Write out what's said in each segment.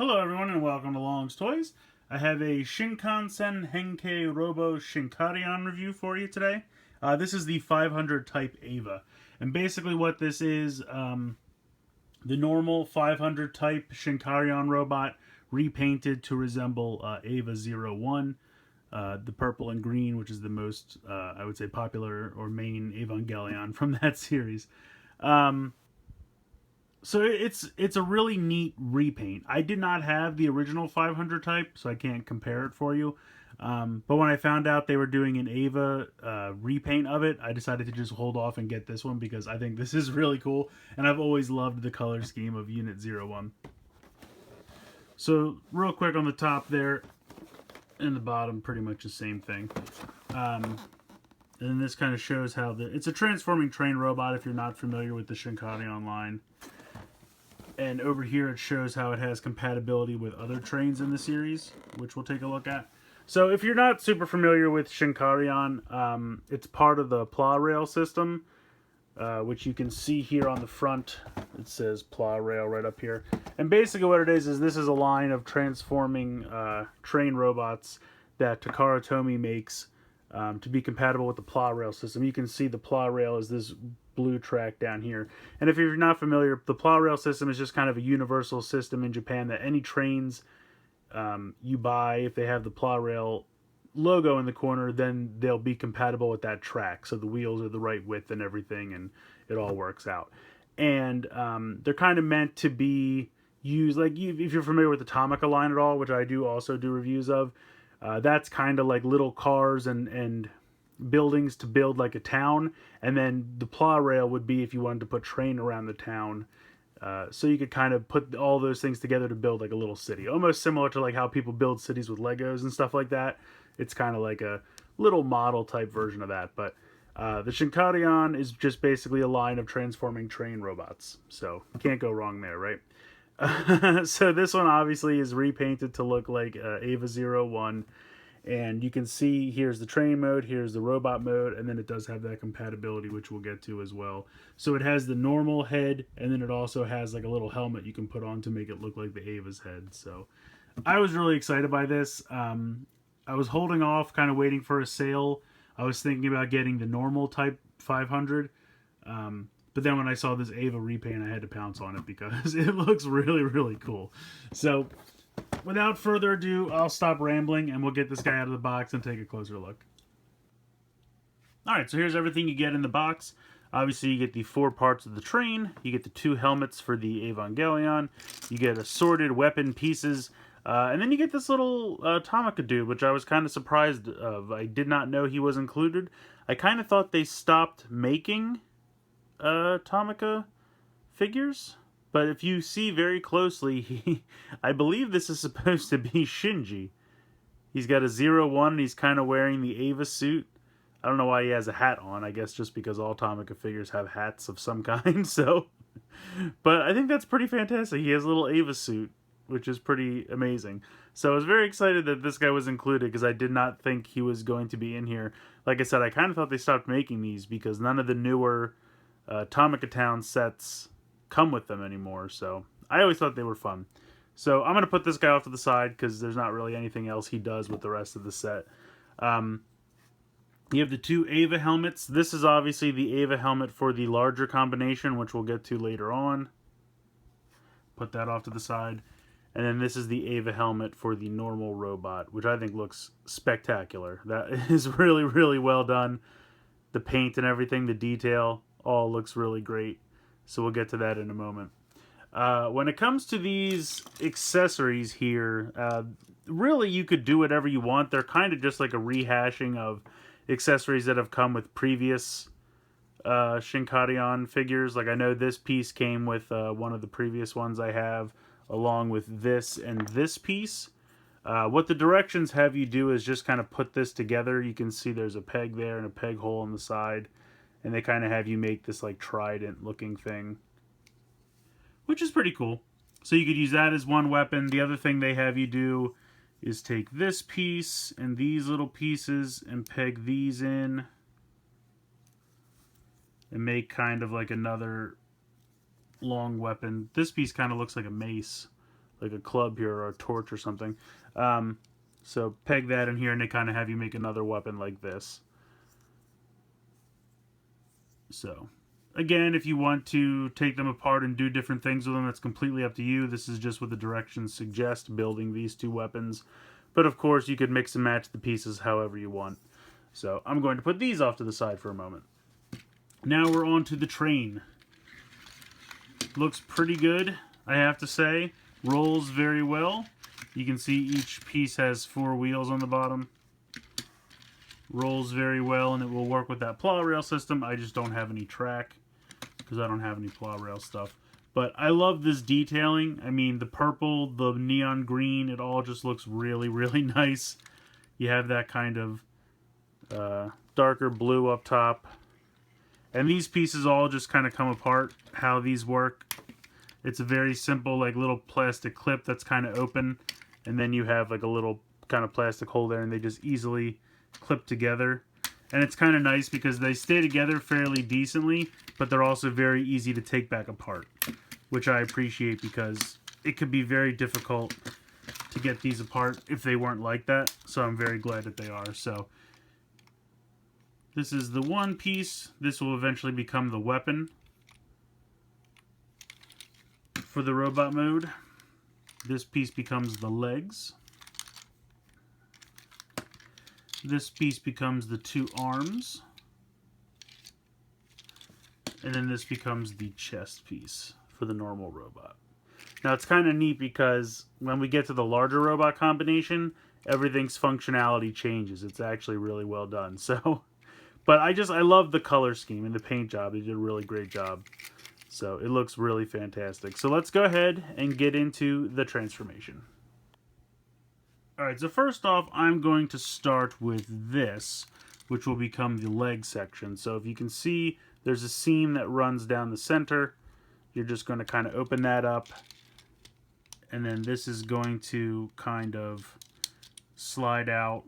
Hello everyone and welcome to Long's Toys. I have a Shinkansen Henkei Robo Shinkarion review for you today. This is the 500 type Ava. And basically what this is, the normal 500 type Shinkarion robot repainted to resemble Ava 01. The purple and green, which is the most, I would say, popular or main Evangelion from that series. So it's a really neat repaint. I did not have the original 500 type, so I can't compare it for you. But when I found out they were doing an Ava repaint of it, I decided to just hold off and get this one because I think this is really cool, and I've always loved the color scheme of Unit 01. So real quick on the top there, and the bottom, pretty much the same thing. And this kind of shows how it's a transforming train robot if you're not familiar with the Shinkarion line. And over here it shows how it has compatibility with other trains in the series, which we'll take a look at. So if you're not super familiar with Shinkarion, it's part of the Pla Rail system, which you can see here on the front. It says Pla Rail right up here. And basically what it is this is a line of transforming train robots that Takara Tomy makes to be compatible with the Pla Rail system. You can see the Pla Rail is this blue track down here. And if you're not familiar, the Pla Rail system is just kind of a universal system in Japan that any trains you buy, if they have the Pla Rail logo in the corner, then they'll be compatible with that track. So the wheels are the right width and everything, and it all works out. And they're kind of meant to be used, like if you're familiar with the Tomica line at all, which I do also do reviews of, that's kind of like little cars and buildings to build like a town, and then the Pla Rail would be if you wanted to put train around the town, so you could kind of put all those things together to build like a little city, almost similar to like how people build cities with Legos and stuff like that. It's kind of like a little model type version of that. But the Shinkarion is just basically a line of transforming train robots, so you can't go wrong there, right? So this one obviously is repainted to look like Ava 01. And you can see here's the train mode, here's the robot mode, and then it does have that compatibility, which we'll get to as well. So it has the normal head, and then it also has like a little helmet you can put on to make it look like the Ava's head. So I was really excited by this. I was holding off, kind of waiting for a sale. I was thinking about getting the normal type 500. But then when I saw this Ava repaint, I had to pounce on it because it looks really, really cool. So without further ado, I'll stop rambling and we'll get this guy out of the box and take a closer look. Alright, so here's everything you get in the box. Obviously, you get the 4 parts of the train. You get the 2 helmets for the Evangelion. You get assorted weapon pieces. And then you get this little Tomica dude, which I was kind of surprised of. I did not know he was included. I kind of thought they stopped making Tomica figures. But if you see very closely, I believe this is supposed to be Shinji. He's got a 01 and he's kind of wearing the Ava suit. I don't know why he has a hat on. I guess just because all Tomica figures have hats of some kind. So, but I think that's pretty fantastic. He has a little Ava suit, which is pretty amazing. So I was very excited that this guy was included because I did not think he was going to be in here. Like I said, I kind of thought they stopped making these because none of the newer Tomica Town sets come with them anymore, so I always thought they were fun. So I'm going to put this guy off to the side because there's not really anything else he does with the rest of the set. You have the 2 Ava helmets. This is obviously the Ava helmet for the larger combination, which we'll get to later on. Put that off to the side. And then this is the Ava helmet for the normal robot, which I think looks spectacular. That is really, really well done. The paint and everything, the detail, all looks really great. So we'll get to that in a moment. When it comes to these accessories here, really you could do whatever you want. They're kind of just like a rehashing of accessories that have come with previous Shinkarion figures. Like I know this piece came with one of the previous ones I have, along with this and this piece. What the directions have you do is just kind of put this together. You can see there's a peg there and a peg hole on the side. And they kind of have you make this like trident looking thing, which is pretty cool. So you could use that as one weapon. The other thing they have you do is take this piece and these little pieces and peg these in and make kind of like another long weapon. This piece kind of looks like a mace, like a club here or a torch or something. So peg that in here, and they kind of have you make another weapon like this. So again, if you want to take them apart and do different things with them, that's completely up to you. This is just what the directions suggest, building these two weapons. But of course, you could mix and match the pieces however you want. So I'm going to put these off to the side for a moment. Now we're on to the train. Looks pretty good, I have to say. Rolls very well. You can see each piece has 4 wheels on the bottom. Rolls very well, and it will work with that plow rail system. I just don't have any track because I don't have any plow rail stuff. But I love this detailing. I mean, the purple, the neon green, it all just looks really, really nice. You have that kind of darker blue up top. And these pieces all just kind of come apart, how these work. It's a very simple, like, little plastic clip that's kind of open. And then you have, like, a little kind of plastic hole there, and they just easily clip together. And it's kind of nice because they stay together fairly decently, but they're also very easy to take back apart, which I appreciate because it could be very difficult to get these apart if they weren't like that. So I'm very glad that they are. So this is the one piece. This will eventually become the weapon for the robot mode. This piece becomes the legs. This piece becomes the 2 arms. And then this becomes the chest piece for the normal robot. Now it's kind of neat because when we get to the larger robot combination, everything's functionality changes. It's actually really well done. So, but I love the color scheme and the paint job. They did a really great job. So it looks really fantastic. So let's go ahead and get into the transformation. Alright, so first off, I'm going to start with this, which will become the leg section. So if you can see, there's a seam that runs down the center. You're just going to kind of open that up. And then this is going to kind of slide out.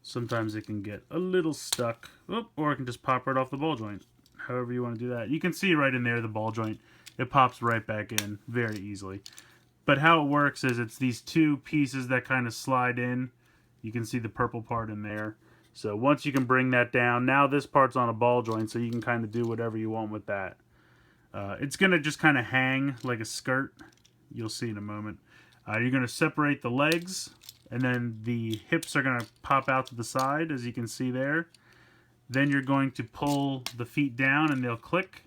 Sometimes it can get a little stuck. Or it can just pop right off the ball joint. However you want to do that. You can see right in there the ball joint. It pops right back in very easily. But how it works is it's these 2 pieces that kind of slide in. You can see the purple part in there. So once you can bring that down, now this part's on a ball joint, so you can kind of do whatever you want with that. It's going to just kind of hang like a skirt. You'll see in a moment. You're going to separate the legs, and then the hips are going to pop out to the side, as you can see there. Then you're going to pull the feet down, and they'll click.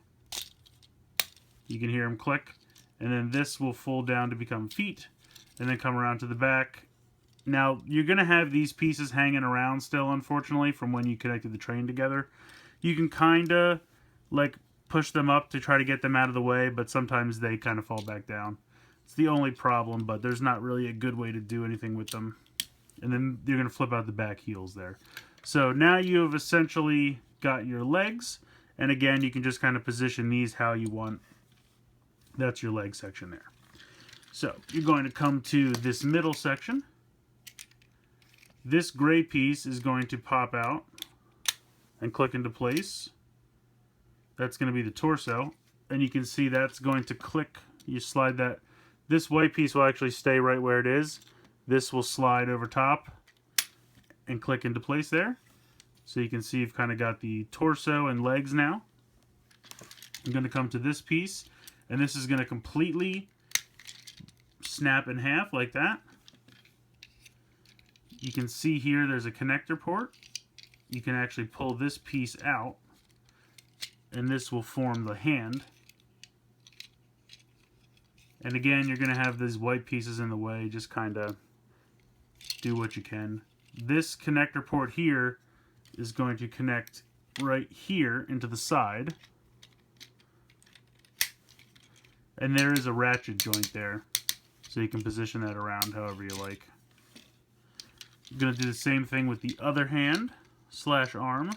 You can hear them click. And then this will fold down to become feet, and then come around to the back. Now, you're going to have these pieces hanging around still, unfortunately, from when you connected the train together. You can kind of, like, push them up to try to get them out of the way, but sometimes they kind of fall back down. It's the only problem, but there's not really a good way to do anything with them. And then you're going to flip out the back heels there. So now you have essentially got your legs, and again, you can just kind of position these how you want. That's your leg section there. So you're going to come to this middle section. This gray piece is going to pop out and click into place. That's going to be the torso. And you can see that's going to click. You slide that. This white piece will actually stay right where it is. This will slide over top and click into place there. So you can see you've kind of got the torso and legs now. I'm going to come to this piece. And this is going to completely snap in half like that. You can see here there's a connector port. You can actually pull this piece out, and this will form the hand. And again, you're going to have these white pieces in the way. Just kind of do what you can. This connector port here is going to connect right here into the side. And there is a ratchet joint there, so you can position that around however you like. I'm going to do the same thing with the other hand / arm.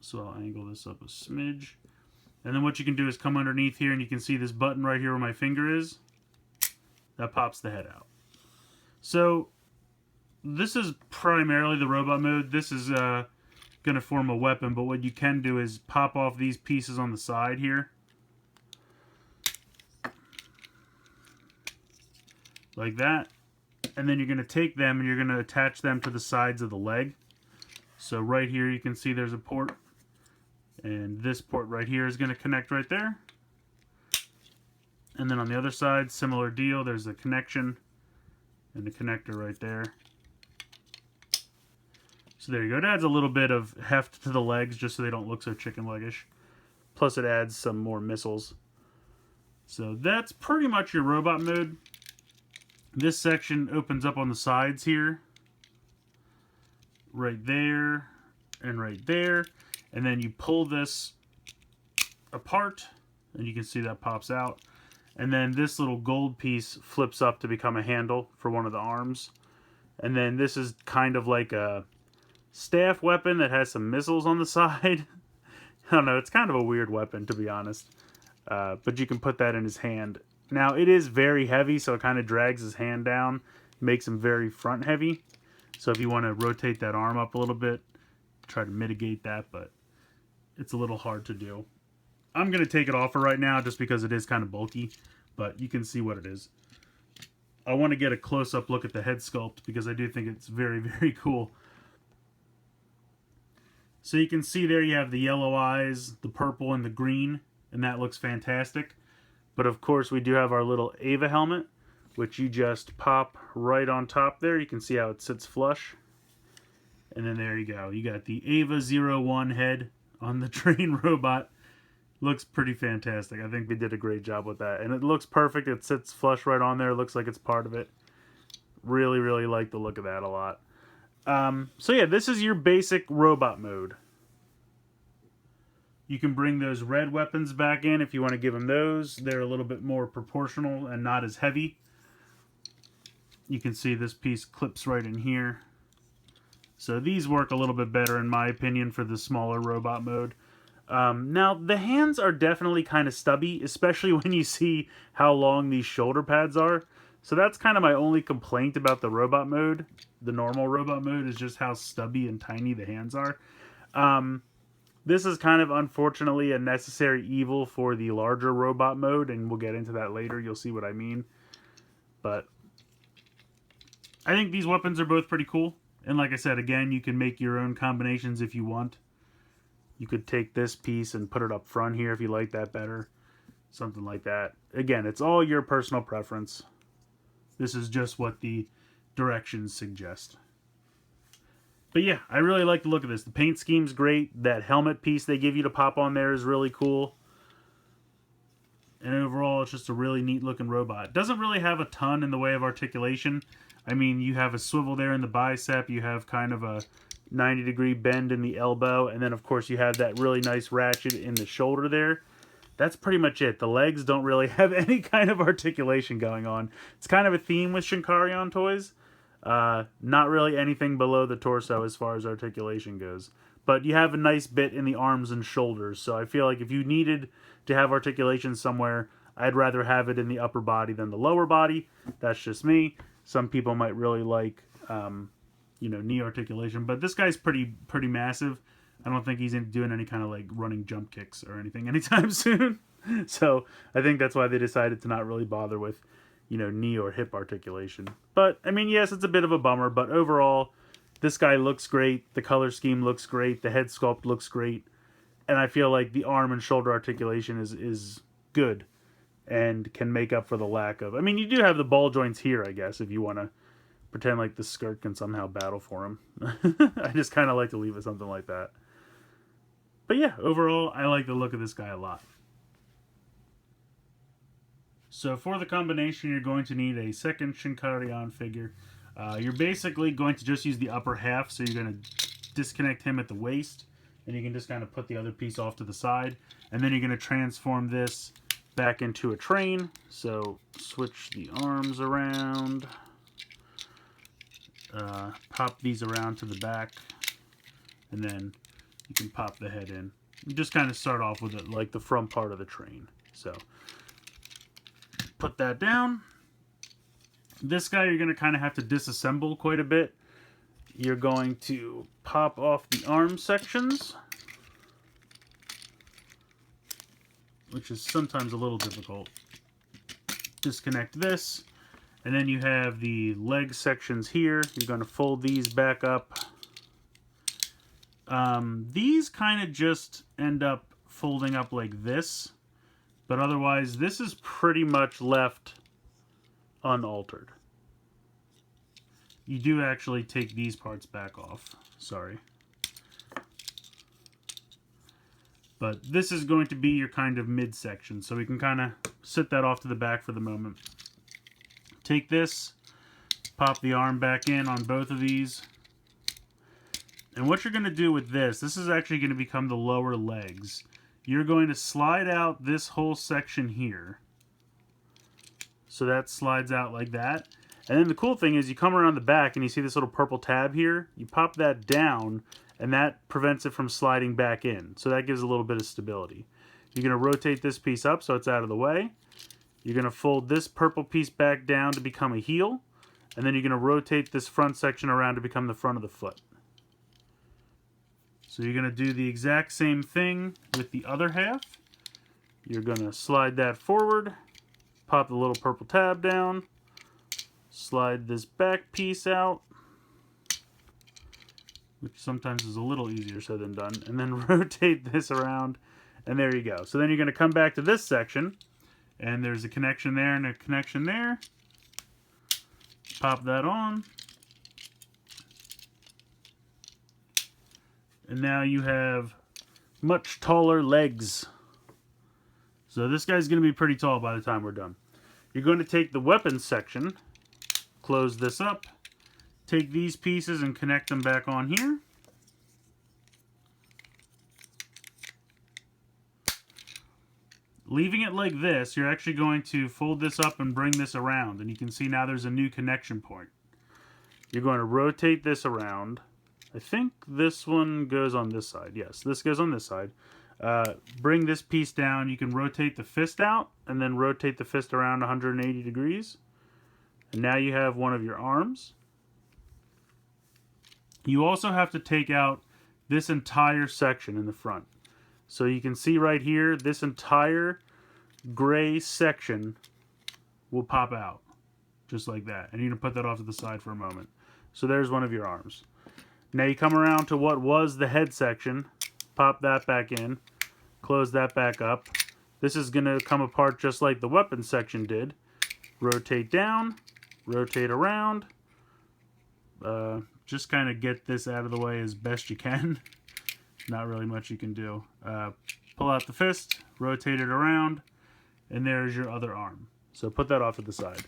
So I'll angle this up a smidge. And then what you can do is come underneath here, and you can see this button right here where my finger is. That pops the head out. So this is primarily the robot mode. This is going to form a weapon, but what you can do is pop off these pieces on the side here. Like that. And then you're going to take them and you're going to attach them to the sides of the leg. So right here you can see there's a port. And this port right here is going to connect right there. And then on the other side, similar deal. There's a connection and the connector right there. So there you go. It adds a little bit of heft to the legs just so they don't look so chicken leggish. Plus it adds some more missiles. So that's pretty much your robot mode. This section opens up on the sides here. Right there and right there. And then you pull this apart and you can see that pops out. And then this little gold piece flips up to become a handle for one of the arms. And then this is kind of like a staff weapon that has some missiles on the side. I don't know, it's kind of a weird weapon to be honest. But you can put that in his hand. Now it is very heavy, so it kind of drags his hand down, makes him very front heavy. So if you want to rotate that arm up a little bit, try to mitigate that, but it's a little hard to do. I'm going to take it off for right now just because it is kind of bulky, but you can see what it is. I want to get a close-up look at the head sculpt because I do think it's very, very cool. So you can see there you have the yellow eyes, the purple, and the green, and that looks fantastic. But of course we do have our little Ava helmet, which you just pop right on top there. You can see how it sits flush. And then there you go. You got the Ava 01 head on the train robot. Looks pretty fantastic. I think they did a great job with that. And it looks perfect. It sits flush right on there. It looks like it's part of it. Really, really like the look of that a lot. So yeah, this is your basic robot mode. You can bring those red weapons back in if you want to give them those. They're a little bit more proportional and not as heavy. You can see this piece clips right in here. So these work a little bit better in my opinion for the smaller robot mode. Now the hands are definitely kind of stubby, especially when you see how long these shoulder pads are. So that's kind of my only complaint about the robot mode. The normal robot mode is just how stubby and tiny the hands are. This is kind of unfortunately a necessary evil for the larger robot mode, and we'll get into that later. You'll see what I mean. But I think these weapons are both pretty cool. And like I said, again, you can make your own combinations if you want. You could take this piece and put it up front here if you like that better. Something like that. Again, it's all your personal preference. This is just what the directions suggest. But yeah, I really like the look of this. The paint scheme's great. That helmet piece they give you to pop on there is really cool. And overall, it's just a really neat looking robot. It doesn't really have a ton in the way of articulation. I mean, you have a swivel there in the bicep. You have kind of a 90-degree bend in the elbow. And then, of course, you have that really nice ratchet in the shoulder there. That's pretty much it. The legs don't really have any kind of articulation going on. It's kind of a theme with Shinkarion toys. Not really anything below the torso as far as articulation goes. But you have a nice bit in the arms and shoulders. So I feel like if you needed to have articulation somewhere, I'd rather have it in the upper body than the lower body. That's just me. Some people might really like, knee articulation. But this guy's pretty massive. I don't think he's doing any kind of like running jump kicks or anything anytime soon. So I think that's why they decided to not really bother with, knee or hip articulation. But, I mean, yes, it's a bit of a bummer. But overall, this guy looks great. The color scheme looks great. The head sculpt looks great. And I feel like the arm and shoulder articulation is good. And can make up for the lack of... I mean, you do have the ball joints here, I guess, if you want to pretend like the skirt can somehow battle for him. I just kind of like to leave it something like that. But yeah, overall, I like the look of this guy a lot. So for the combination, you're going to need a second Shinkarion figure. You're basically going to just use the upper half, so you're going to disconnect him at the waist, and you can just kind of put the other piece off to the side. And then you're going to transform this back into a train. So switch the arms around, pop these around to the back, and then you can pop the head in. You just kind of start off with it like the front part of the train. So put that down. This guy you're going to kind of have to disassemble quite a bit. you're going to pop off the arm sections, which is sometimes a little difficult. Disconnect this, and then you have the leg sections here. You're going to fold these back up. These kind of just end up folding up like this, but otherwise this is pretty much left unaltered. You do actually take these parts back off, sorry. But this is going to be your kind of midsection, so we can kind of sit that off to the back for the moment. Take this, pop the arm back in on both of these. And what you're going to do with this is actually going to become the lower legs. You're going to slide out this whole section here. So that slides out like that. And then the cool thing is you come around the back and you see this little purple tab here. You pop that down and that prevents it from sliding back in. So that gives a little bit of stability. You're going to rotate this piece up so it's out of the way. You're going to fold this purple piece back down to become a heel. And then you're going to rotate this front section around to become the front of the foot. So you're going to do the exact same thing with the other half. You're going to slide that forward, pop the little purple tab down, slide this back piece out, which sometimes is a little easier said than done, and then rotate this around, and there you go. So then you're going to come back to this section, and there's a connection there and a connection there. Pop that on. And now you have much taller legs. So this guy's going to be pretty tall by the time we're done. You're going to take the weapons section, close this up, take these pieces and connect them back on here. Leaving it like this, you're actually going to fold this up and bring this around. And you can see now there's a new connection point. You're going to rotate this around. I think this one goes on this side. Yes, this goes on this side. Bring this piece down. You can rotate the fist out and then rotate the fist around 180 degrees. And now you have one of your arms. You also have to take out this entire section in the front. So you can see right here, this entire gray section will pop out. Just like that. And you're going to put that off to the side for a moment. So there's one of your arms. Now you come around to what was the head section, pop that back in, close that back up. This is going to come apart just like the weapons section did. Rotate down, rotate around. Just kind of get this out of the way as best you can. Not really much you can do. Pull out the fist, rotate it around, and there's your other arm. So put that off to the side.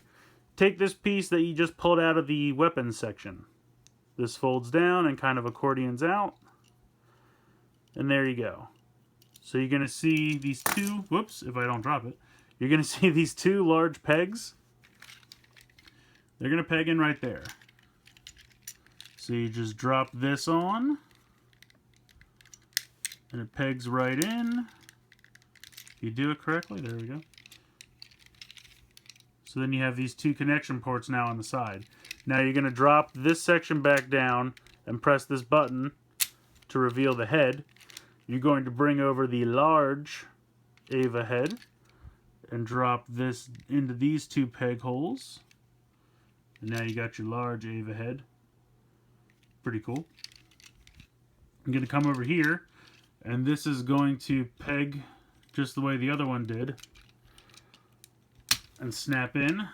Take this piece that you just pulled out of the weapons section. This folds down and kind of accordions out. And there you go. So you're going to see these two, whoops, if I don't drop it, you're going to see these two large pegs. They're going to peg in right there. So you just drop this on. And it pegs right in. If you do it correctly, there we go. So then you have these two connection ports now on the side. Now you're going to drop this section back down and press this button to reveal the head. You're going to bring over the large Ava head and drop this into these two peg holes. And now you got your large Ava head. Pretty cool. I'm going to come over here and this is going to peg just the way the other one did and snap in.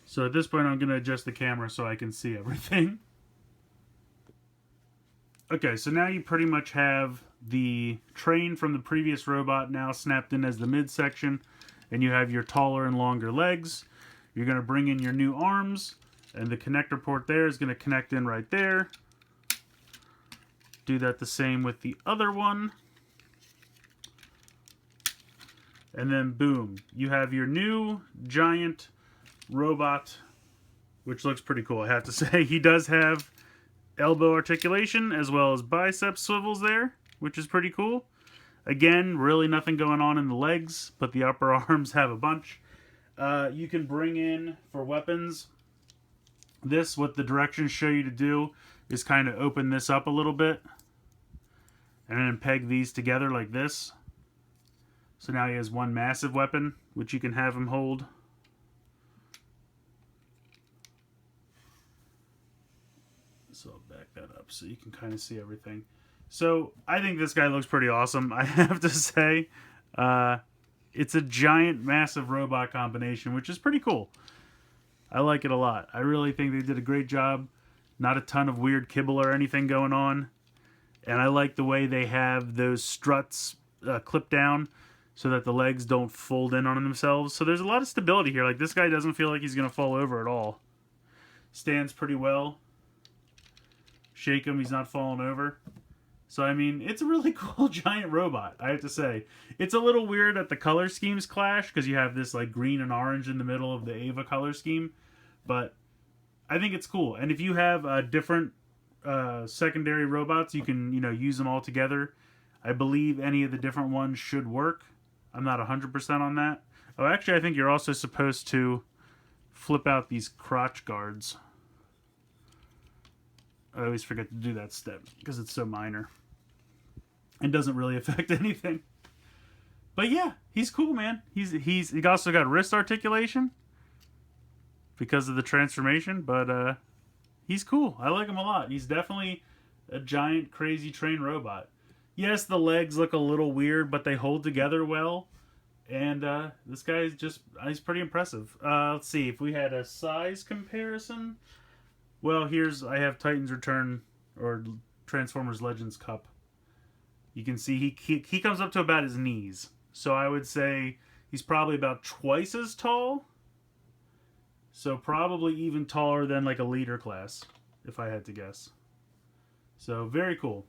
So at this point I'm going to adjust the camera so I can see everything. Okay, so now you pretty much have the train from the previous robot now snapped in as the midsection, and you have your taller and longer legs. You're going to bring in your new arms, and the connector port there is going to connect in right there. Do that the same with the other one. And then boom, you have your new giant robot, which looks pretty cool, I have to say. He does have elbow articulation as well as bicep swivels there, which is pretty cool. Again, really nothing going on in the legs, but the upper arms have a bunch. You can bring in, for weapons, This, what the directions show you to do, is kind of open this up a little bit. And then peg these together like this. So now he has one massive weapon, which you can have him hold. So I'll back that up so you can kind of see everything. So I think this guy looks pretty awesome, I have to say. It's a giant, massive robot combination, which is pretty cool. I like it a lot. I really think they did a great job. Not a ton of weird kibble or anything going on. And I like the way they have those struts clipped down so that the legs don't fold in on themselves. So there's a lot of stability here. Like, this guy doesn't feel like he's going to fall over at all. Stands pretty well. Shake him, he's not falling over. So, I mean, it's a really cool giant robot, I have to say. It's a little weird that the color schemes clash, because you have this, like, green and orange in the middle of the Ava color scheme. But I think it's cool. And if you have different secondary robots, you can, use them all together. I believe any of the different ones should work. I'm not 100% on that. Oh, actually, I think you're also supposed to flip out these crotch guards. I always forget to do that step because it's so minor. It doesn't really affect anything. But yeah, he's cool, man. He also got wrist articulation because of the transformation, but he's cool. I like him a lot. He's definitely a giant, crazy train robot. Yes, the legs look a little weird, but they hold together well. And this guy is he's pretty impressive. Let's see, if we had a size comparison. Well, I have Titan's Return, or Transformers Legends Cup. You can see he comes up to about his knees. So I would say he's probably about twice as tall. So probably even taller than like a leader class, if I had to guess. So very cool.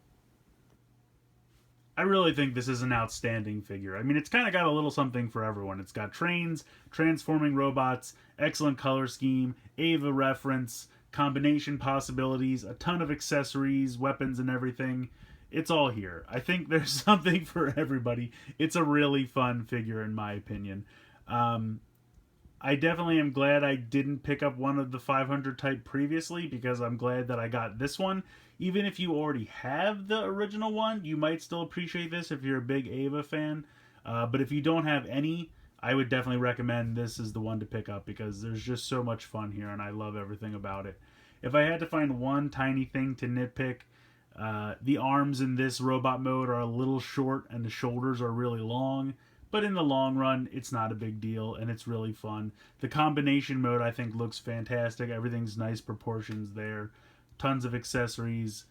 I really think this is an outstanding figure. I mean, it's kind of got a little something for everyone. It's got trains, transforming robots, excellent color scheme, Ava reference, combination possibilities, a ton of accessories, weapons, and everything. It's all here. I think there's something for everybody. It's a really fun figure, in my opinion. I definitely am glad I didn't pick up one of the 500 type previously, because I'm glad that I got this one. Even if you already have the original one, you might still appreciate this if you're a big Ava fan. But if you don't have any, I would definitely recommend this is the one to pick up, because there's just so much fun here and I love everything about it. If I had to find one tiny thing to nitpick, the arms in this robot mode are a little short and the shoulders are really long. But in the long run, it's not a big deal, and it's really fun. The combination mode, I think, looks fantastic. Everything's nice proportions there. Tons of accessories.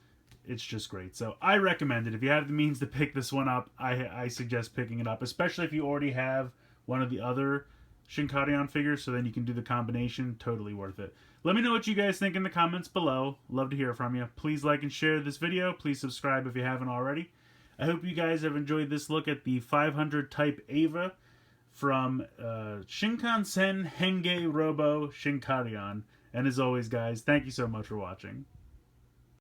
It's just great. So I recommend it. If you have the means to pick this one up, I suggest picking it up, especially if you already have one of the other Shinkarion figures, so then you can do the combination. Totally worth it. Let me know what you guys think in the comments below. Love to hear from you. Please like and share this video. Please subscribe if you haven't already. I hope you guys have enjoyed this look at the 500 type Ava from Shinkansen, Henkei, Robo, Shinkarion. And as always, guys, thank you so much for watching.